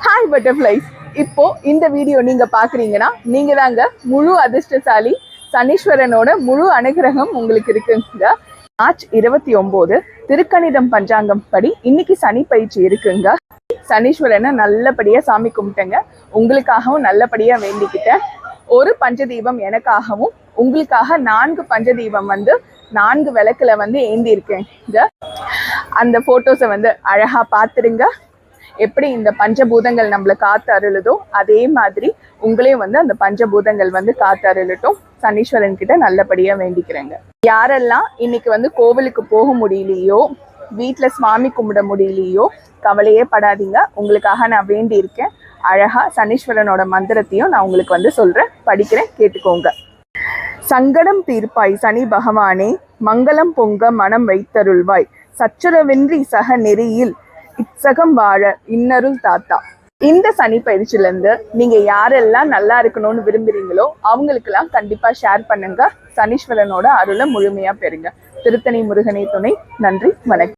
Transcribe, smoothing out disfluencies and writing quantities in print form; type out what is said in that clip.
Hi butterflies. இப்போ இந்த video நீங்க பாக்குறீங்கன்னா நீங்க தாங்க முழு அதிர்ஷ்டசாலி. சனீஸ்வரனோட முழு அனுகிரகம் உங்களுக்கு இருக்குங்க. மார்ச் 29 திருக்கணிதம் பஞ்சாங்கம் படி இன்னைக்கு சனி பயிற்சி இருக்குங்க. சனீஸ்வரனை நல்லபடியா சாமி கும்பிட்டேங்க. உங்களுக்காகவும் நல்லபடியா வேண்டிக்கிட்டேன். ஒரு பஞ்சதீபம் எனக்காகவும் உங்களுக்காக 4 பஞ்சதீபம் 4 விளக்குல ஏந்தி இருக்கேங்க. அந்த போட்டோஸை அழகா பாத்துருங்க. எப்படி இந்த பஞ்சபூதங்கள் நம்மளை காத்து அருளுதோ அதே மாதிரி உங்களையும் அந்த பஞ்சபூதங்கள் காத்து அருளட்டும். சனீஸ்வரன் கிட்ட நல்லபடியா வேண்டிக்கிறேங்க. யாரெல்லாம் இன்னைக்கு கோவிலுக்கு போக முடியலையோ, வீட்டுல சுவாமி கும்பிட முடியலையோ கவலையே படாதீங்க. உங்களுக்காக நான் வேண்டி இருக்கேன். அழகா சனீஸ்வரனோட மந்திரத்தையும் நான் உங்களுக்கு சொல்றேன், படிக்கிறேன், கேட்டுக்கோங்க. சங்கடம் தீர்ப்பாய் சனி பகவானே, மங்களம் பொங்க மனம் வைத்தருள்வாய், சச்சுரவின்றி சக நெறியில் இச்சகம் வாழ இன்னருள் தாத்தா. இந்த சனி பயிற்சியில இருந்து நீங்க யாரெல்லாம் நல்லா இருக்கணும்னு விரும்புறீங்களோ அவங்களுக்கெல்லாம் கண்டிப்பா ஷேர் பண்ணுங்க. சனீஸ்வரனோட அருளை முழுமையா பெறுங்க. திருத்தணி முருகனை துணை. நன்றி, வணக்கம்.